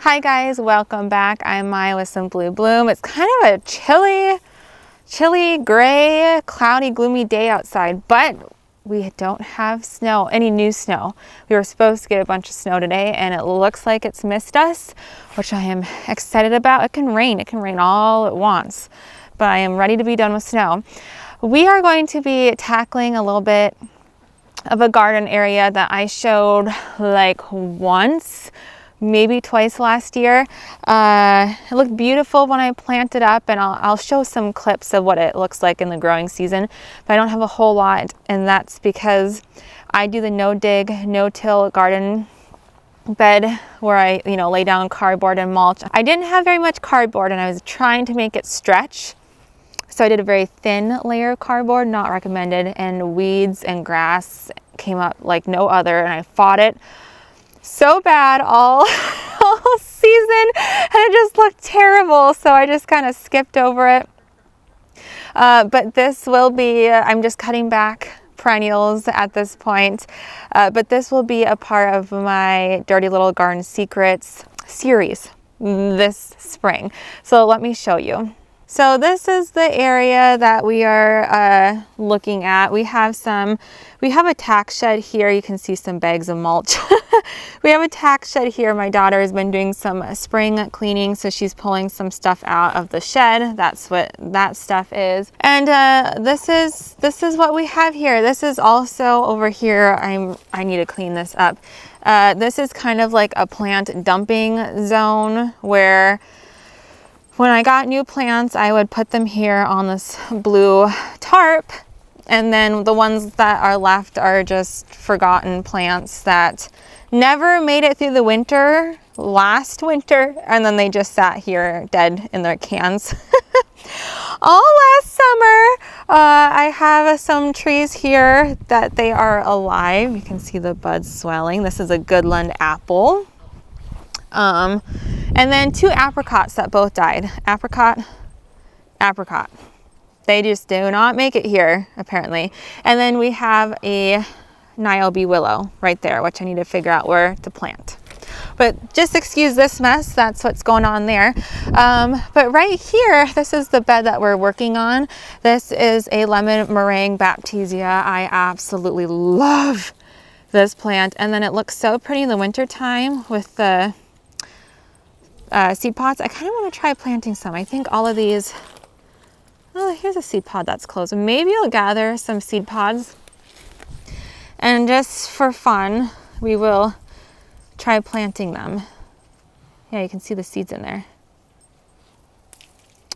Hi guys, welcome back. I'm Maya with Simply Bloom. It's kind of a chilly, gray, cloudy, gloomy day outside, but we don't have snow, any new snow. We were supposed to get a bunch of snow today and it looks like it's missed us, which I am excited about. It can rain all at once, but I am ready to be done with snow. We are going to be tackling a little bit of a garden area that I showed like once, maybe twice last year. It looked beautiful when I planted up, and I'll show some clips of what it looks like in the growing season, but I don't have a whole lot, and that's because I do the no-dig, no-till garden bed where I lay down cardboard and mulch. I didn't have very much cardboard and I was trying to make it stretch, so I did a very thin layer of cardboard, not recommended, and weeds and grass came up like no other, and I fought it so bad all season and it just looked terrible, so I just kind of skipped over it. But this will be, I'm just cutting back perennials at this point, but this will be a part of my Dirty Little Garden Secrets series this spring. So let me show you. So this is the area that we are looking at. We have a tack shed here. You can see some bags of mulch. We have a tack shed here. My daughter has been doing some spring cleaning, so she's pulling some stuff out of the shed. That's what that stuff is. And this is what we have here. This is also over here. I need to clean this up. This is kind of like a plant dumping zone where when I got new plants, I would put them here on this blue tarp, and then the ones that are left are just forgotten plants that never made it through the winter, last winter, and then they just sat here dead in their cans. All last summer, I have some trees here that they are alive. You can see the buds swelling. This is a Goodland apple. And then 2 apricots that both died. Apricot. They just do not make it here, apparently. And then we have a Niobe willow right there, which I need to figure out where to plant. But just excuse this mess, that's what's going on there. But right here, this is the bed that we're working on. This is a lemon meringue baptisia. I absolutely love this plant. And then it looks so pretty in the winter time with the seed pods. I kind of want to try planting some. I think all of these, oh, here's a seed pod that's closed. Maybe I'll gather some seed pods, and just for fun, we will try planting them. Yeah, you can see the seeds in there.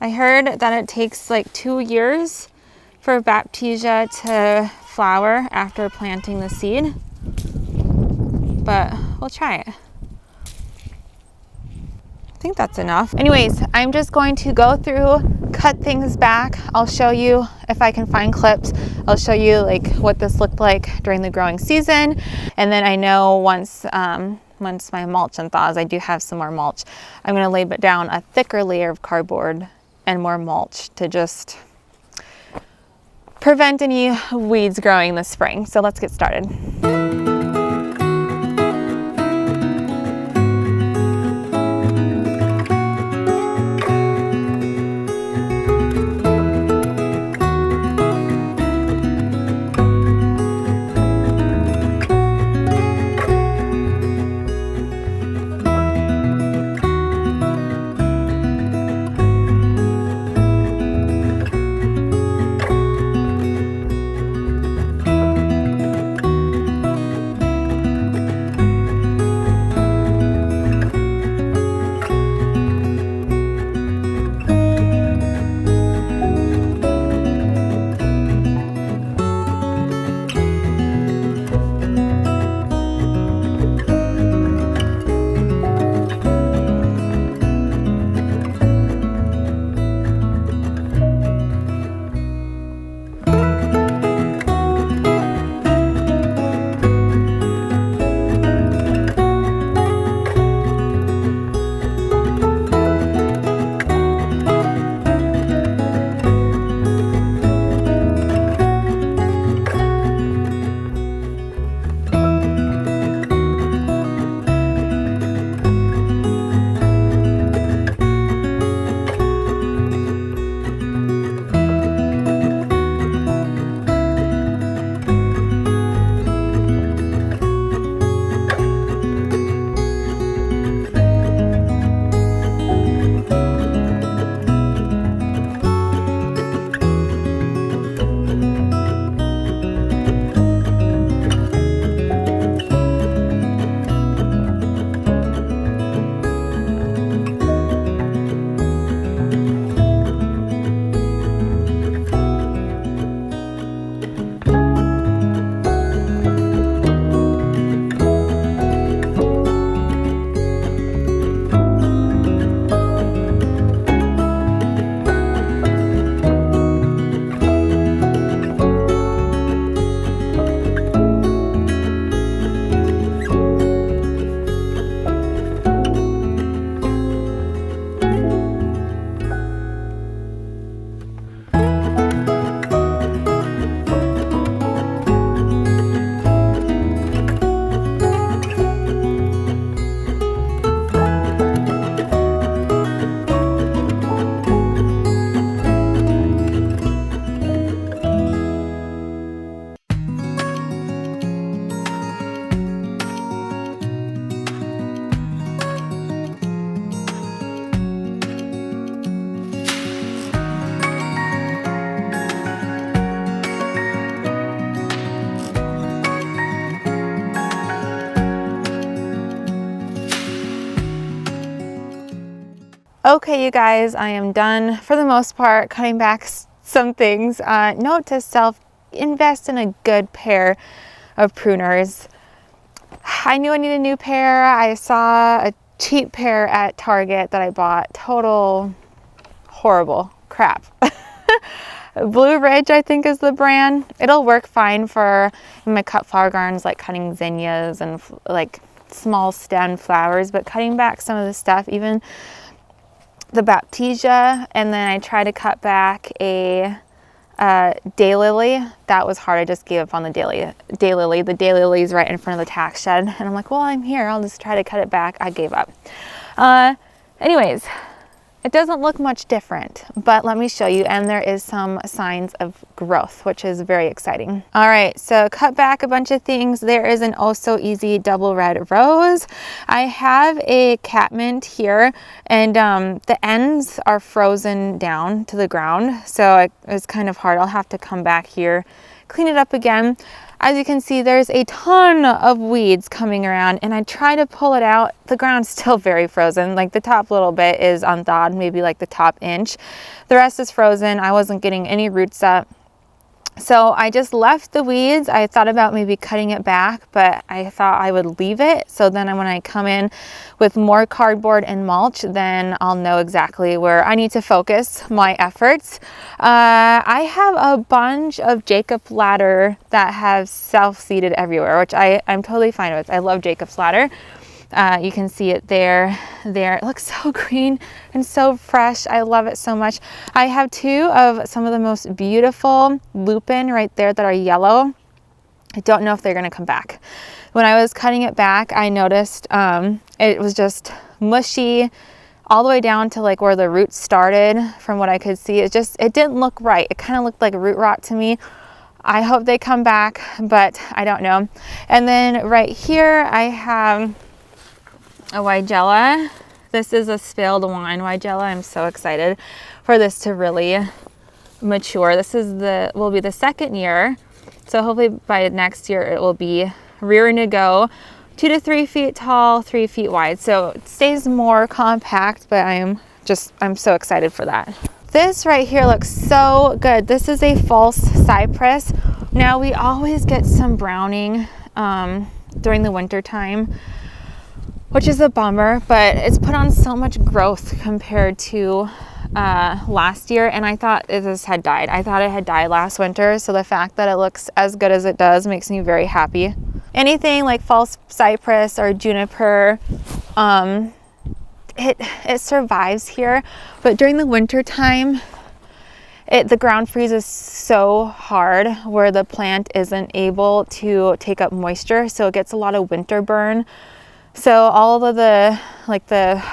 I heard that it takes like 2 years for baptisia to flower after planting the seed, but we'll try it. I think that's enough. Anyways, I'm just going to go through, cut things back. I'll show you if I can find clips. I'll show you like what this looked like during the growing season. And then I know once my mulch unthaws, I do have some more mulch, I'm gonna lay down a thicker layer of cardboard and more mulch to just prevent any weeds growing this spring. So let's get started. Okay, you guys, I am done for the most part cutting back some things. Note to self, invest in a good pair of pruners. I knew I needed a new pair. I saw a cheap pair at Target that I bought. Total horrible crap. Blue Ridge, I think, is the brand. It'll work fine for my cut flower gardens, like cutting zinnias and like small stem flowers, but cutting back some of the stuff, even the Baptisia, and then I tried to cut back a daylily. That was hard. I just gave up on the daylily. The daylily is right in front of the tack shed, and I'm like, well, I'm here. I'll just try to cut it back. I gave up. Anyways, it doesn't look much different, but let me show you, and there is some signs of growth, which is very exciting. All right, so cut back a bunch of things. There is an Oh So Easy double red rose. I have a catmint here, and the ends are frozen down to the ground, so it's kind of hard. I'll have to come back here, clean it up again. As you can see, there's a ton of weeds coming around, and I try to pull it out. The ground's still very frozen. Like the top little bit is unthawed, maybe like the top inch. The rest is frozen. I wasn't getting any roots up. So I just left the weeds. I thought about maybe cutting it back, but I thought I would leave it. So then when I come in with more cardboard and mulch, then I'll know exactly where I need to focus my efforts. I have a bunch of Jacob's Ladder that have self-seeded everywhere, which I'm totally fine with. I love Jacob's Ladder. You can see it there. It looks so green and so fresh. I love it so much. I have two of some of the most beautiful lupin right there that are yellow. I don't know if they're gonna come back. When I was cutting it back, I noticed it was just mushy all the way down to like where the roots started. From what I could see, it didn't look right. It kind of looked like root rot to me. I hope they come back, but I don't know. And then right here, I have a Weigela. This is a spilled wine Weigela. I'm so excited for this to really mature. This will be the second year. So hopefully by next year it will be rearing to go 2 to 3 feet tall, 3 feet wide. So it stays more compact, but I'm so excited for that. This right here looks so good. This is a false cypress. Now we always get some browning during the winter time, which is a bummer, but it's put on so much growth compared to last year, and I thought this had died. I thought it had died last winter, so the fact that it looks as good as it does makes me very happy. Anything like false cypress or juniper, it survives here, but during the winter time, the ground freezes so hard where the plant isn't able to take up moisture, so it gets a lot of winter burn. So all of the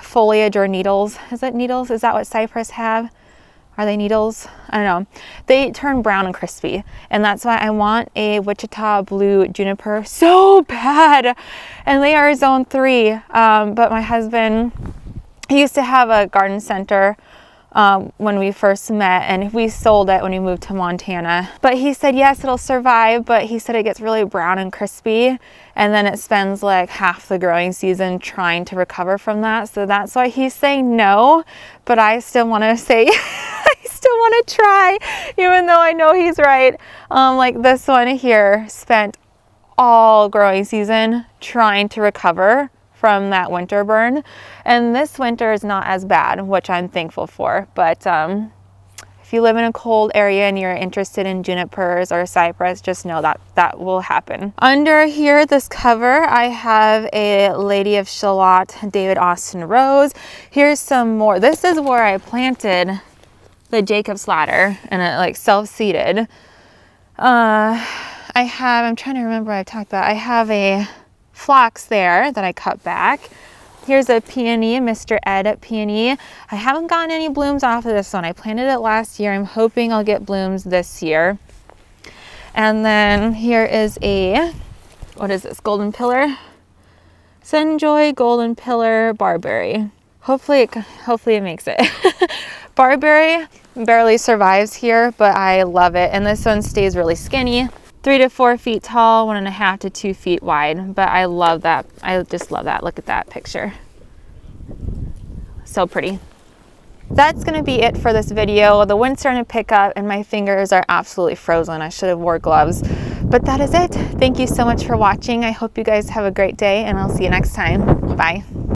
foliage or needles, is it needles? Is that what cypress have? Are they needles? I don't know. They turn brown and crispy. And that's why I want a Wichita blue juniper so bad. And they are zone 3. But my husband, he used to have a garden center when we first met, and we sold it when we moved to Montana. But he said, yes, it'll survive, but he said it gets really brown and crispy, and then it spends like half the growing season trying to recover from that. So that's why he's saying no, but I still want to say, I still want to try, even though I know he's right. Like this one here spent all growing season trying to recover from that winter burn, and this winter is not as bad, which I'm thankful for. But if you live in a cold area and you're interested in junipers or cypress, just know that will happen. Under here, this cover, I have a Lady of Shalott David Austin rose. Here's some more. This is where I planted the Jacob's Ladder, and it like self-seeded. I'm trying to remember what I've talked about. I have a phlox there that I cut back. Here's a peony, Mr. Ed peony. I haven't gotten any blooms off of this one. I planted it last year. I'm hoping I'll get blooms this year. And then here is what is this, golden pillar? Sunjoy golden pillar barberry. Hopefully it makes it. Barberry barely survives here, but I love it. And this one stays really skinny. 3 to 4 feet tall, 1.5 to 2 feet wide. But I love that. I just love that. Look at that picture. So pretty. That's going to be it for this video. The wind's starting to pick up and my fingers are absolutely frozen. I should have wore gloves. But that is it. Thank you so much for watching. I hope you guys have a great day and I'll see you next time. Bye.